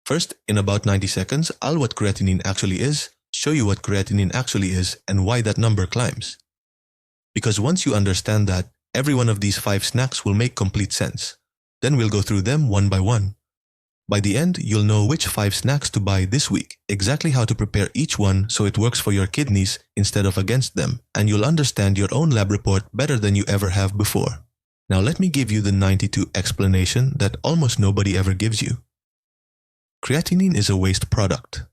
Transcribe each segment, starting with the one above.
First, in about 90 seconds, I'll what creatinine actually is, show you what creatinine actually is, and why that number climbs. Because once you understand that, every one of these 5 snacks will make complete sense. Then we'll go through them one by one. By the end, you'll know which 5 snacks to buy this week, exactly how to prepare each one so it works for your kidneys instead of against them, and you'll understand your own lab report better than you ever have before. Now let me give you the 92 explanation that almost nobody ever gives you. Creatinine is a waste product.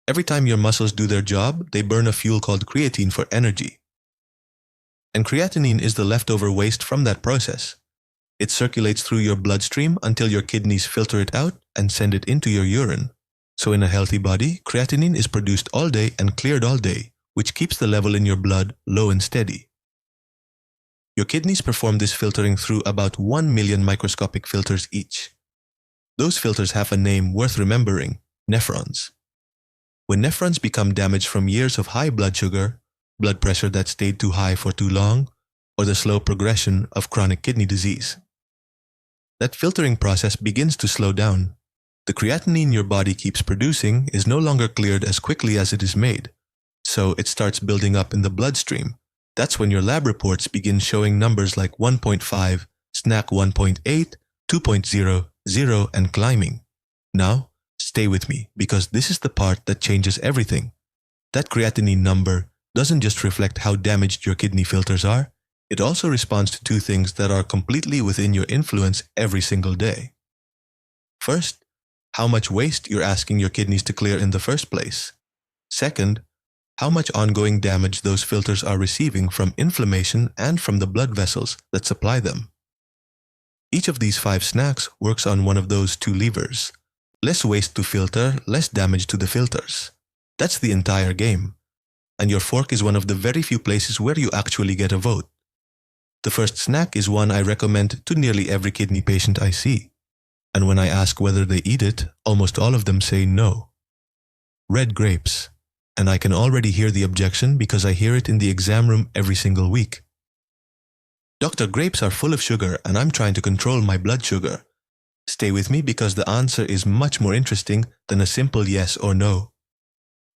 Every time your muscles do their job, they burn a fuel called creatine for energy. And creatinine is the leftover waste from that process. It circulates through your bloodstream until your kidneys filter it out and send it into your urine. So in a healthy body, creatinine is produced all day and cleared all day, which keeps the level in your blood low and steady. Your kidneys perform this filtering through about 1 million microscopic filters each. Those filters have a name worth remembering: nephrons. When nephrons become damaged from years of high blood sugar, blood pressure that stayed too high for too long, or the slow progression of chronic kidney disease, that filtering process begins to slow down. The creatinine your body keeps producing is no longer cleared as quickly as it is made, so it starts building up in the bloodstream. That's when your lab reports begin showing numbers like 1.5, snack 1.8, 2.0, 0, and climbing. Now, stay with me, because this is the part that changes everything. That creatinine number doesn't just reflect how damaged your kidney filters are, it also responds to 2 things that are completely within your influence every single day. First, how much waste you're asking your kidneys to clear in the first place. Second, how much ongoing damage those filters are receiving from inflammation and from the blood vessels that supply them. Each of these 5 snacks works on one of those 2 levers. Less waste to filter, less damage to the filters. That's the entire game. And your fork is one of the very few places where you actually get a vote. The first snack is one I recommend to nearly every kidney patient I see. And when I ask whether they eat it, almost all of them say no. Red grapes. And I can already hear the objection because I hear it in the exam room every single week. Doctor, grapes are full of sugar and I'm trying to control my blood sugar. Stay with me because the answer is much more interesting than a simple yes or no.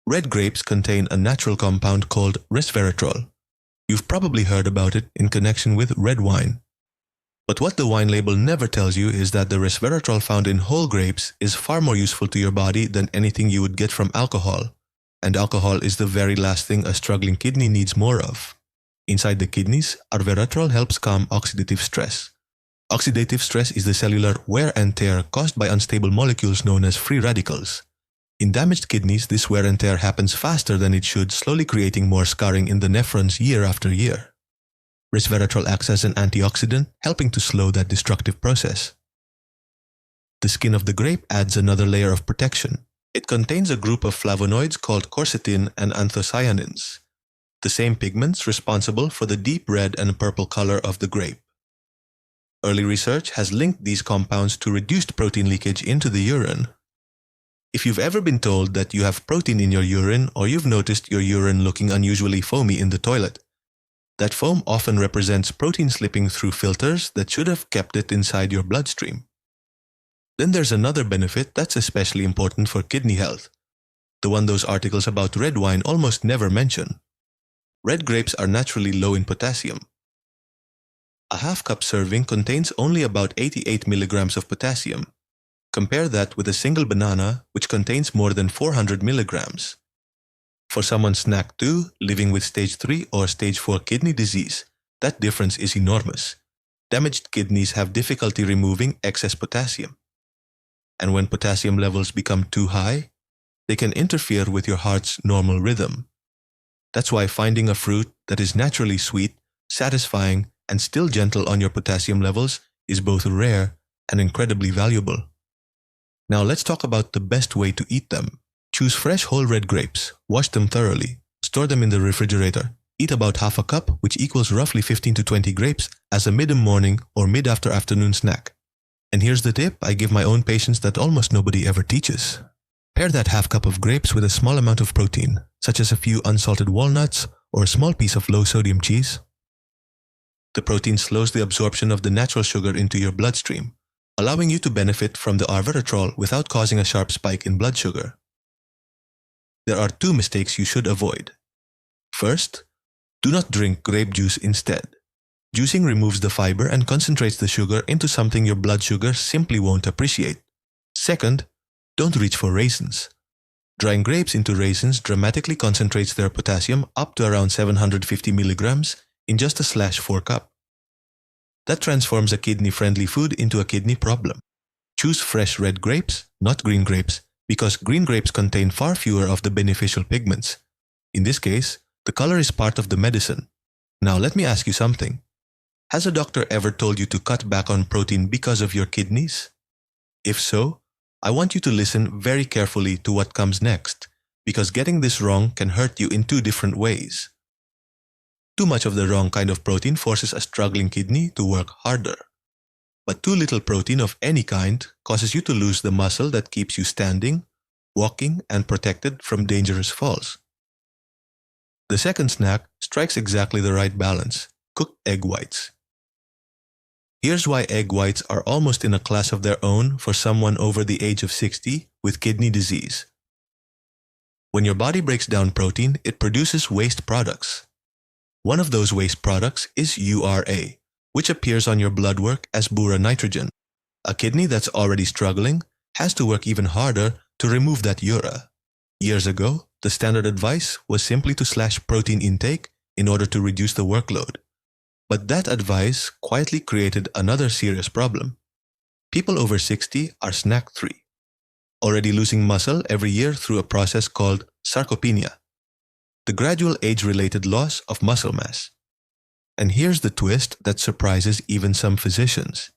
Red grapes contain a natural compound called resveratrol. You've probably heard about it in connection with red wine. But what the wine label never tells you is that the resveratrol found in whole grapes is far more useful to your body than anything you would get from alcohol. And alcohol is the very last thing a struggling kidney needs more of. Inside the kidneys, resveratrol helps calm oxidative stress. Oxidative stress is the cellular wear and tear caused by unstable molecules known as free radicals. In damaged kidneys, this wear and tear happens faster than it should, slowly creating more scarring in the nephrons year after year. Resveratrol acts as an antioxidant, helping to slow that destructive process. The skin of the grape adds another layer of protection. It contains a group of flavonoids called quercetin and anthocyanins, the same pigments responsible for the deep red and purple color of the grape. Early research has linked these compounds to reduced protein leakage into the urine. If you've ever been told that you have protein in your urine or you've noticed your urine looking unusually foamy in the toilet, that foam often represents protein slipping through filters that should have kept it inside your bloodstream. Then there's another benefit that's especially important for kidney health, the one those articles about red wine almost never mention. Red grapes are naturally low in potassium. A half-cup serving contains only about 88 milligrams of potassium. Compare that with a single banana, which contains more than 400 milligrams. For someone snack 2 living with stage 3 or stage 4 kidney disease, that difference is enormous. Damaged kidneys have difficulty removing excess potassium. And when potassium levels become too high, they can interfere with your heart's normal rhythm. That's why finding a fruit that is naturally sweet, satisfying, and still gentle on your potassium levels is both rare and incredibly valuable. Now let's talk about the best way to eat them. Choose fresh whole red grapes, wash them thoroughly, store them in the refrigerator. Eat about half a cup, which equals roughly 15 to 20 grapes, as a mid-morning or mid-after-afternoon snack. And here's the tip I give my own patients that almost nobody ever teaches. Pair that half cup of grapes with a small amount of protein, such as a few unsalted walnuts or a small piece of low-sodium cheese. The protein slows the absorption of the natural sugar into your bloodstream, allowing you to benefit from the resveratrol without causing a sharp spike in blood sugar. There are two mistakes you should avoid. First, do not drink grape juice instead. Juicing removes the fiber and concentrates the sugar into something your blood sugar simply won't appreciate. Second, don't reach for raisins. Drying grapes into raisins dramatically concentrates their potassium up to around 750 milligrams in just a /4 cup. That transforms a kidney-friendly food into a kidney problem. Choose fresh red grapes, not green grapes, because green grapes contain far fewer of the beneficial pigments. In this case, the color is part of the medicine. Now let me ask you something. Has a doctor ever told you to cut back on protein because of your kidneys? If so, I want you to listen very carefully to what comes next, because getting this wrong can hurt you in two different ways. Too much of the wrong kind of protein forces a struggling kidney to work harder. But too little protein of any kind causes you to lose the muscle that keeps you standing, walking, and protected from dangerous falls. The second snack strikes exactly the right balance: cooked egg whites. Here's why egg whites are almost in a class of their own for someone over the age of 60 with kidney disease. When your body breaks down protein, it produces waste products. One of those waste products is URA, which appears on your blood work as bura nitrogen. A kidney that's already struggling has to work even harder to remove that URA. Years ago, the standard advice was simply to slash protein intake in order to reduce the workload. But that advice quietly created another serious problem. People over 60 are snack-free, already losing muscle every year through a process called sarcopenia, the gradual age-related loss of muscle mass. And here's the twist that surprises even some physicians.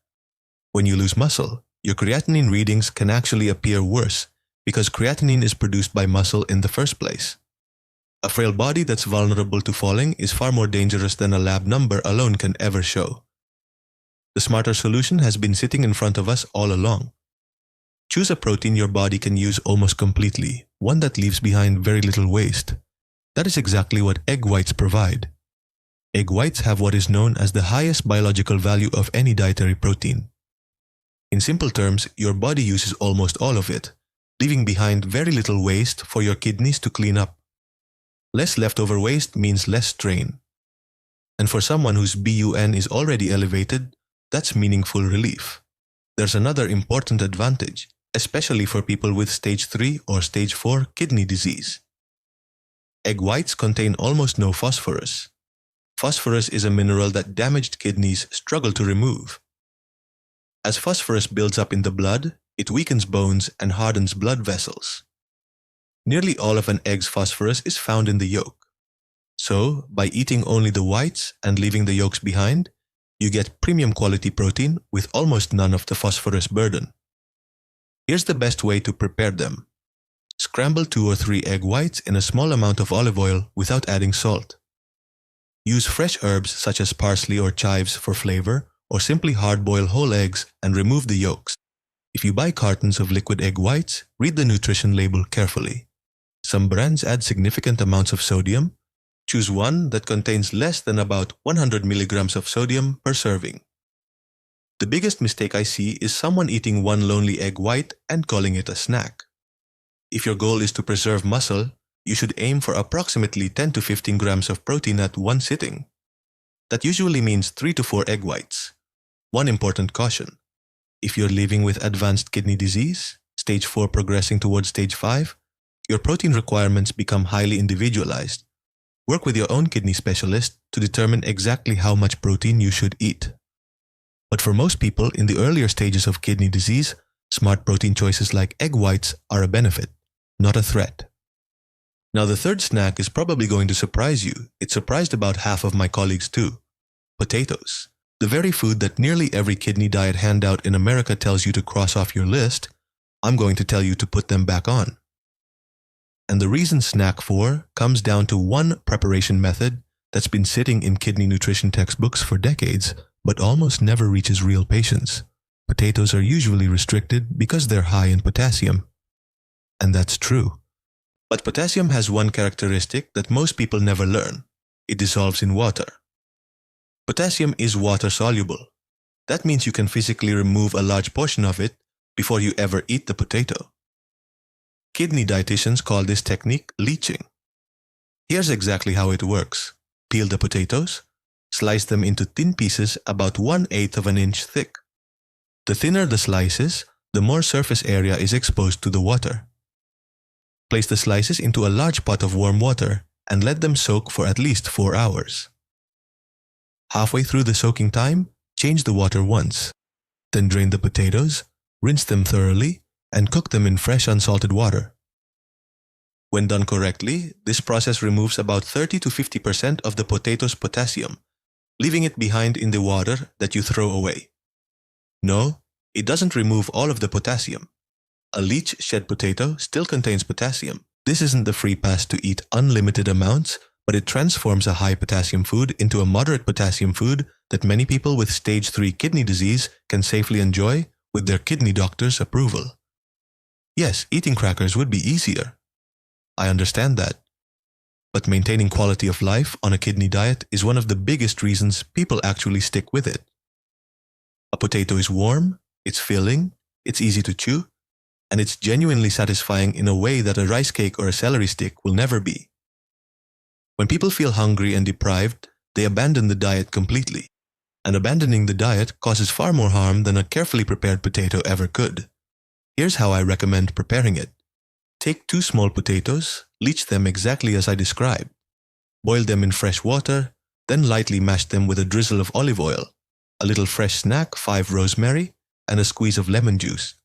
When you lose muscle, your creatinine readings can actually appear worse because creatinine is produced by muscle in the first place. A frail body that's vulnerable to falling is far more dangerous than a lab number alone can ever show. The smarter solution has been sitting in front of us all along. Choose a protein your body can use almost completely, one that leaves behind very little waste. That is exactly what egg whites provide. Egg whites have what is known as the highest biological value of any dietary protein. In simple terms, your body uses almost all of it, leaving behind very little waste for your kidneys to clean up. Less leftover waste means less strain. And for someone whose BUN is already elevated, that's meaningful relief. There's another important advantage, especially for people with stage 3 or stage 4 kidney disease. Egg whites contain almost no phosphorus. Phosphorus is a mineral that damaged kidneys struggle to remove. As phosphorus builds up in the blood, it weakens bones and hardens blood vessels. Nearly all of an egg's phosphorus is found in the yolk. So, by eating only the whites and leaving the yolks behind, you get premium quality protein with almost none of the phosphorus burden. Here's the best way to prepare them. Scramble 2 or 3 egg whites in a small amount of olive oil without adding salt. Use fresh herbs such as parsley or chives for flavor, or simply hard-boil whole eggs and remove the yolks. If you buy cartons of liquid egg whites, read the nutrition label carefully. Some brands add significant amounts of sodium. Choose one that contains less than about 100 milligrams of sodium per serving. The biggest mistake I see is someone eating one lonely egg white and calling it a snack. If your goal is to preserve muscle, you should aim for approximately 10 to 15 grams of protein at one sitting. That usually means 3 to 4 egg whites. One important caution. If you're living with advanced kidney disease, stage 4 progressing towards stage 5, your protein requirements become highly individualized. Work with your own kidney specialist to determine exactly how much protein you should eat. But for most people in the earlier stages of kidney disease, smart protein choices like egg whites are a benefit, not a threat. Now the third snack is probably going to surprise you. It surprised about half of my colleagues too. Potatoes. The very food that nearly every kidney diet handout in America tells you to cross off your list, I'm going to tell you to put them back on. And the reason snack 4 comes down to one preparation method that's been sitting in kidney nutrition textbooks for decades, but almost never reaches real patients. Potatoes are usually restricted because they're high in potassium. And that's true. But potassium has one characteristic that most people never learn. It dissolves in water. Potassium is water-soluble. That means you can physically remove a large portion of it before you ever eat the potato. Kidney dietitians call this technique leaching. Here's exactly how it works. Peel the potatoes, slice them into thin pieces about 1/8 of an inch thick. The thinner the slices, the more surface area is exposed to the water. Place the slices into a large pot of warm water and let them soak for at least 4 hours. Halfway through the soaking time, change the water once. Then drain the potatoes, rinse them thoroughly, and cook them in fresh unsalted water. When done correctly, this process removes about 30 to 50% of the potato's potassium, leaving it behind in the water that you throw away. No, it doesn't remove all of the potassium. A leach-shed potato still contains potassium. This isn't the free pass to eat unlimited amounts, but it transforms a high potassium food into a moderate potassium food that many people with stage 3 kidney disease can safely enjoy with their kidney doctor's approval. Yes, eating crackers would be easier. I understand that. But maintaining quality of life on a kidney diet is one of the biggest reasons people actually stick with it. A potato is warm, it's filling, it's easy to chew, and it's genuinely satisfying in a way that a rice cake or a celery stick will never be. When people feel hungry and deprived, they abandon the diet completely. And abandoning the diet causes far more harm than a carefully prepared potato ever could. Here's how I recommend preparing it. Take 2 small potatoes, leach them exactly as I described. Boil them in fresh water, then lightly mash them with a drizzle of olive oil, a little fresh snack, 5 rosemary, and a squeeze of lemon juice.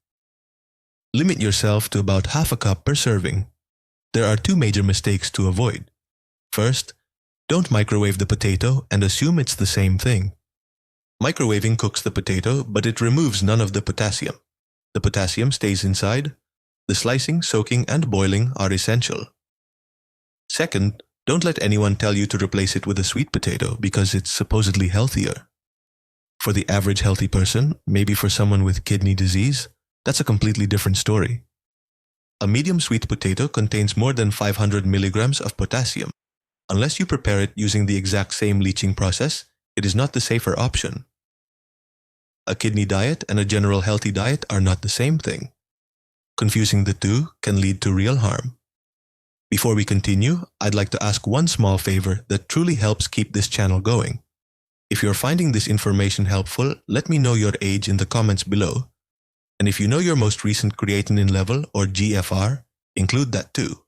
Limit yourself to about half a cup per serving. There are 2 major mistakes to avoid. First, don't microwave the potato and assume it's the same thing. Microwaving cooks the potato, but it removes none of the potassium. The potassium stays inside. The slicing, soaking, and boiling are essential. Second, don't let anyone tell you to replace it with a sweet potato because it's supposedly healthier. For the average healthy person, maybe for someone with kidney disease, that's a completely different story. A medium sweet potato contains more than 500 milligrams of potassium. Unless you prepare it using the exact same leaching process, it is not the safer option. A kidney diet and a general healthy diet are not the same thing. Confusing the two can lead to real harm. Before we continue, I'd like to ask one small favor that truly helps keep this channel going. If you're finding this information helpful, let me know your age in the comments below. And if you know your most recent creatinine level or GFR, include that too.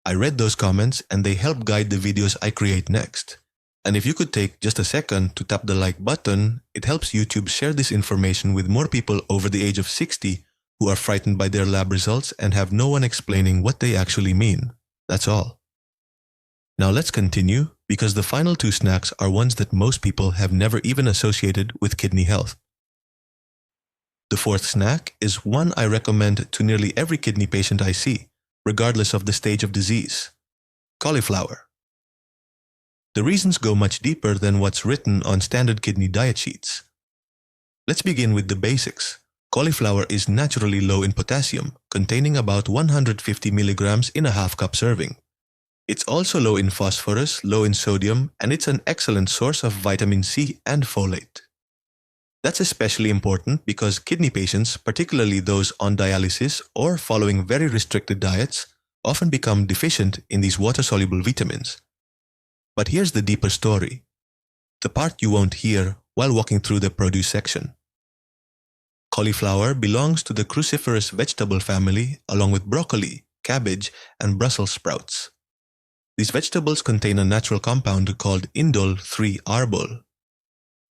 I read those comments and they help guide the videos I create next. And if you could take just a second to tap the like button, it helps YouTube share this information with more people over the age of 60 who are frightened by their lab results and have no one explaining what they actually mean. That's all. Now let's continue, because the final 2 snacks are ones that most people have never even associated with kidney health. The 4th snack is one I recommend to nearly every kidney patient I see, regardless of the stage of disease: cauliflower. The reasons go much deeper than what's written on standard kidney diet sheets. Let's begin with the basics. Cauliflower is naturally low in potassium, containing about 150 milligrams in a half-cup serving. It's also low in phosphorus, low in sodium, and it's an excellent source of vitamin C and folate. That's especially important because kidney patients, particularly those on dialysis or following very restricted diets, often become deficient in these water-soluble vitamins. But here's the deeper story, the part you won't hear while walking through the produce section. Cauliflower belongs to the cruciferous vegetable family along with broccoli, cabbage, and Brussels sprouts. These vegetables contain a natural compound called indole-3-arbol.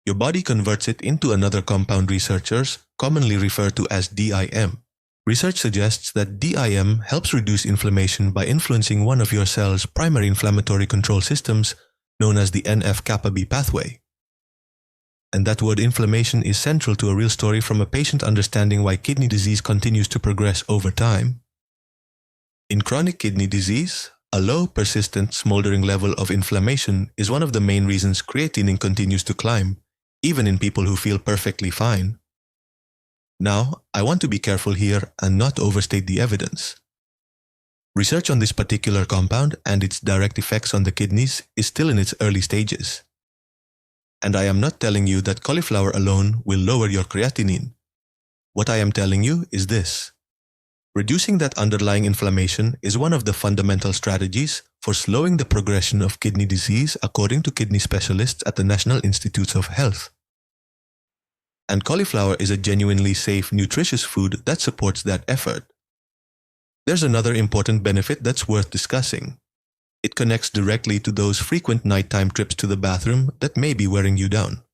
Your body converts it into another compound researchers commonly refer to as DIM. Research suggests that DIM helps reduce inflammation by influencing one of your cell's primary inflammatory control systems, known as the NF-kappa B pathway. And that word inflammation is central to a real story from a patient understanding why kidney disease continues to progress over time. In chronic kidney disease, a low, persistent, smoldering level of inflammation is one of the main reasons creatinine continues to climb, even in people who feel perfectly fine. Now, I want to be careful here and not overstate the evidence. Research on this particular compound and its direct effects on the kidneys is still in its early stages. And I am not telling you that cauliflower alone will lower your creatinine. What I am telling you is this. Reducing that underlying inflammation is one of the fundamental strategies for slowing the progression of kidney disease according to kidney specialists at the National Institutes of Health. And cauliflower is a genuinely safe, nutritious food that supports that effort. There's another important benefit that's worth discussing. It connects directly to those frequent nighttime trips to the bathroom that may be wearing you down.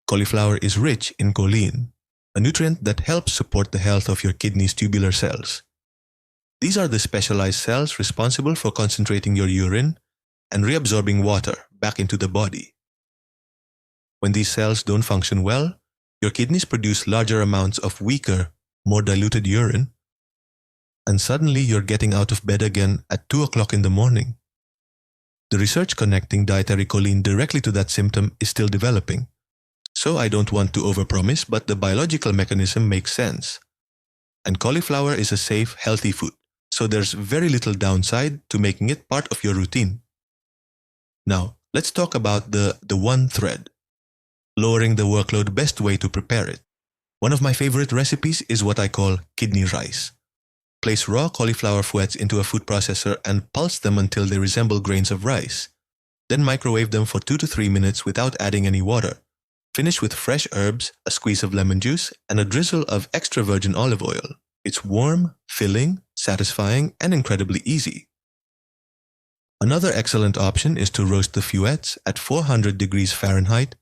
Cauliflower is rich in choline, a nutrient that helps support the health of your kidney's tubular cells. These are the specialized cells responsible for concentrating your urine and reabsorbing water back into the body. When these cells don't function well, your kidneys produce larger amounts of weaker, more diluted urine, and suddenly you're getting out of bed again at 2 o'clock in the morning. The research connecting dietary choline directly to that symptom is still developing. So I don't want to overpromise, but the biological mechanism makes sense. And cauliflower is a safe, healthy food, so there's very little downside to making it part of your routine. Now, let's talk about the one thread. Lowering the workload, best way to prepare it. One of my favorite recipes is what I call kidney rice. Place raw cauliflower fouettes into a food processor and pulse them until they resemble grains of rice. Then microwave them for 2 to 3 minutes without adding any water. Finish with fresh herbs, a squeeze of lemon juice, and a drizzle of extra virgin olive oil. It's warm, filling, satisfying, and incredibly easy. Another excellent option is to roast the fouettes at 400 degrees Fahrenheit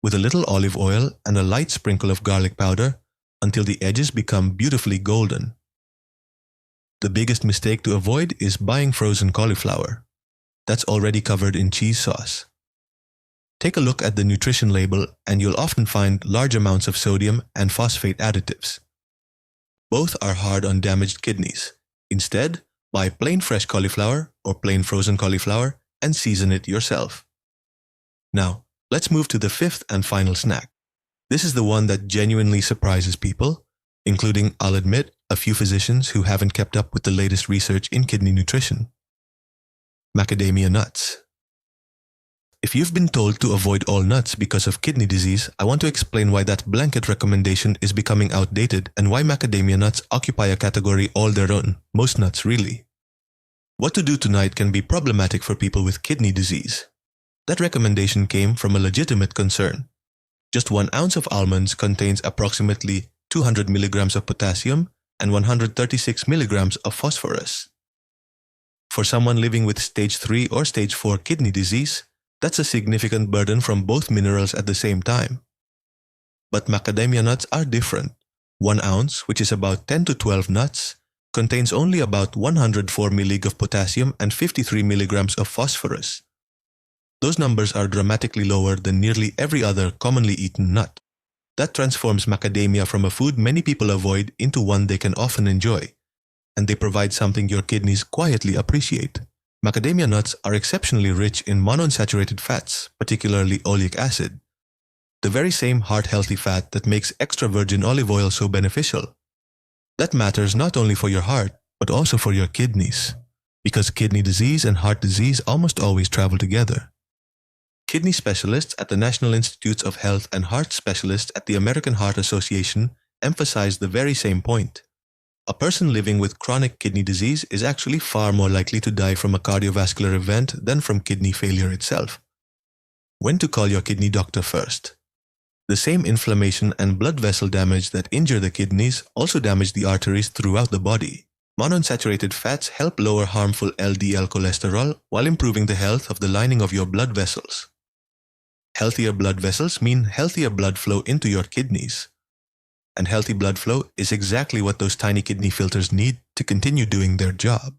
with a little olive oil and a light sprinkle of garlic powder until the edges become beautifully golden. The biggest mistake to avoid is buying frozen cauliflower. That's already covered in cheese sauce. Take a look at the nutrition label and you'll often find large amounts of sodium and phosphate additives. Both are hard on damaged kidneys. Instead, buy plain fresh cauliflower or plain frozen cauliflower and season it yourself. Now, let's move to the fifth and final snack. This is the one that genuinely surprises people, including, I'll admit, a few physicians who haven't kept up with the latest research in kidney nutrition. Macadamia nuts. If you've been told to avoid all nuts because of kidney disease, I want to explain why that blanket recommendation is becoming outdated and why macadamia nuts occupy a category all their own, most nuts really. What to do tonight can be problematic for people with kidney disease. That recommendation came from a legitimate concern. Just 1 ounce of almonds contains approximately 200 milligrams of potassium and 136 milligrams of phosphorus. For someone living with stage 3 or stage 4 kidney disease, that's a significant burden from both minerals at the same time. But macadamia nuts are different. 1 ounce, which is about 10 to 12 nuts, contains only about 104 millig of potassium and 53 milligrams of phosphorus. Those numbers are dramatically lower than nearly every other commonly eaten nut. That transforms macadamia from a food many people avoid into one they can often enjoy, and they provide something your kidneys quietly appreciate. Macadamia nuts are exceptionally rich in monounsaturated fats, particularly oleic acid, the very same heart-healthy fat that makes extra virgin olive oil so beneficial. That matters not only for your heart, but also for your kidneys, because kidney disease and heart disease almost always travel together. Kidney specialists at the National Institutes of Health and heart specialists at the American Heart Association emphasize the very same point. A person living with chronic kidney disease is actually far more likely to die from a cardiovascular event than from kidney failure itself. When to call your kidney doctor first? The same inflammation and blood vessel damage that injure the kidneys also damage the arteries throughout the body. Monounsaturated fats help lower harmful LDL cholesterol while improving the health of the lining of your blood vessels. Healthier blood vessels mean healthier blood flow into your kidneys. And healthy blood flow is exactly what those tiny kidney filters need to continue doing their job.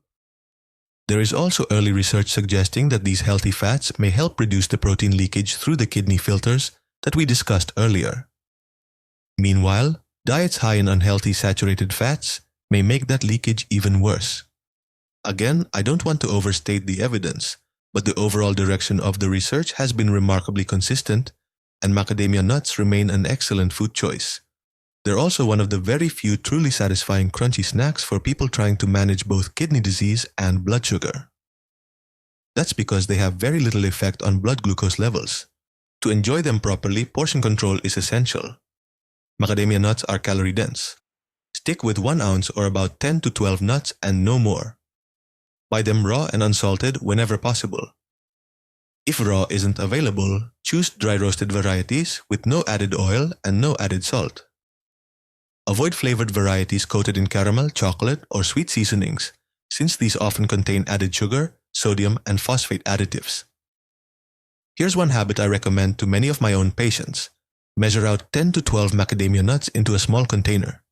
There is also early research suggesting that these healthy fats may help reduce the protein leakage through the kidney filters that we discussed earlier. Meanwhile, diets high in unhealthy saturated fats may make that leakage even worse. Again, I don't want to overstate the evidence, but the overall direction of the research has been remarkably consistent, and macadamia nuts remain an excellent food choice. They're also one of the very few truly satisfying crunchy snacks for people trying to manage both kidney disease and blood sugar. That's because they have very little effect on blood glucose levels. to enjoy them properly, portion control is essential. Macadamia nuts are calorie dense. Stick with 1 ounce or about 10 to 12 nuts and no more. Buy them raw and unsalted whenever possible. If raw isn't available, choose dry roasted varieties with no added oil and no added salt. Avoid flavored varieties coated in caramel, chocolate, or sweet seasonings, since these often contain added sugar, sodium, and phosphate additives. Here's one habit I recommend to many of my own patients. Measure out 10 to 12 macadamia nuts into a small container.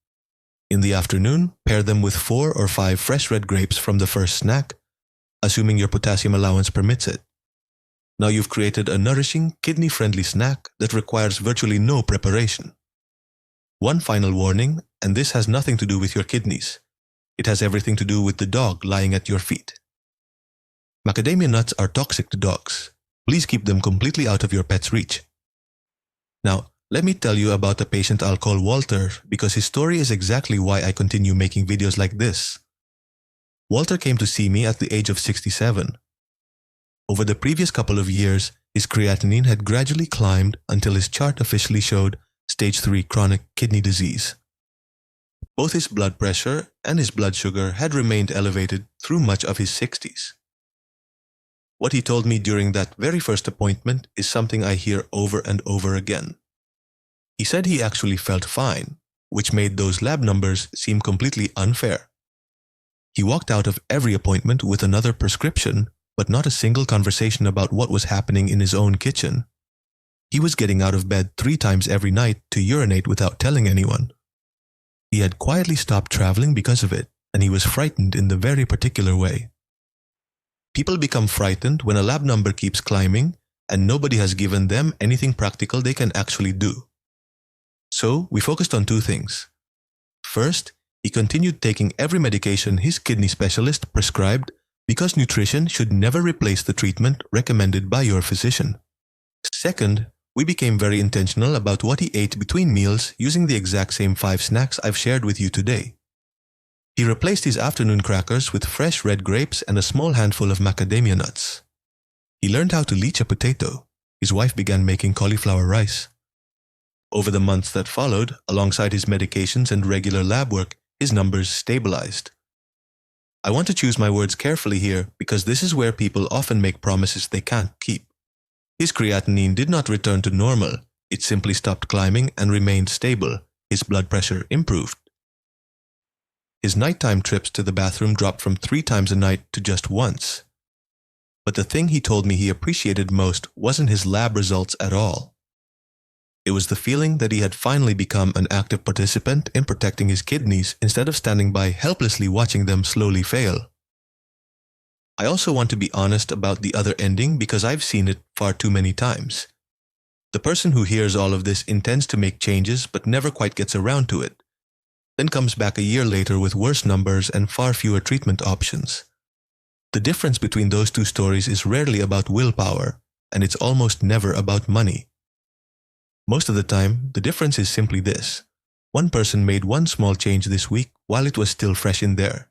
In the afternoon, pair them with 4 or 5 fresh red grapes from the first snack, assuming your potassium allowance permits it. Now you've created a nourishing, kidney-friendly snack that requires virtually no preparation. One final warning, and this has nothing to do with your kidneys. It has everything to do with the dog lying at your feet. Macadamia nuts are toxic to dogs. Please keep them completely out of your pet's reach. Now, let me tell you about a patient I'll call Walter, because his story is exactly why I continue making videos like this. Walter came to see me at the age of 67. Over the previous couple of years, his creatinine had gradually climbed until his chart officially showed stage 3 chronic kidney disease. Both his blood pressure and his blood sugar had remained elevated through much of his 60s. What he told me during that very first appointment is something I hear over and over again. He said he actually felt fine, which made those lab numbers seem completely unfair. He walked out of every appointment with another prescription, but not a single conversation about what was happening in his own kitchen. He was getting out of bed 3 times every night to urinate without telling anyone. He had quietly stopped traveling because of it, and he was frightened in the very particular way. People become frightened when a lab number keeps climbing and nobody has given them anything practical they can actually do. So we focused on 2 things. First, he continued taking every medication his kidney specialist prescribed because nutrition should never replace the treatment recommended by your physician. Second, we became very intentional about what he ate between meals using the exact same 5 snacks I've shared with you today. He replaced his afternoon crackers with fresh red grapes and a small handful of macadamia nuts. He learned how to leach a potato. His wife began making cauliflower rice. Over the months that followed, alongside his medications and regular lab work, his numbers stabilized. I want to choose my words carefully here because this is where people often make promises they can't keep. His creatinine did not return to normal. It simply stopped climbing and remained stable. His blood pressure improved. His nighttime trips to the bathroom dropped from 3 times a night to just once. But the thing he told me he appreciated most wasn't his lab results at all. It was the feeling that he had finally become an active participant in protecting his kidneys instead of standing by helplessly watching them slowly fail. I also want to be honest about the other ending because I've seen it far too many times. The person who hears all of this intends to make changes but never quite gets around to it, then comes back a year later with worse numbers and far fewer treatment options. The difference between those 2 stories is rarely about willpower, and it's almost never about money. Most of the time, the difference is simply this. One person made one small change this week while it was still fresh in there.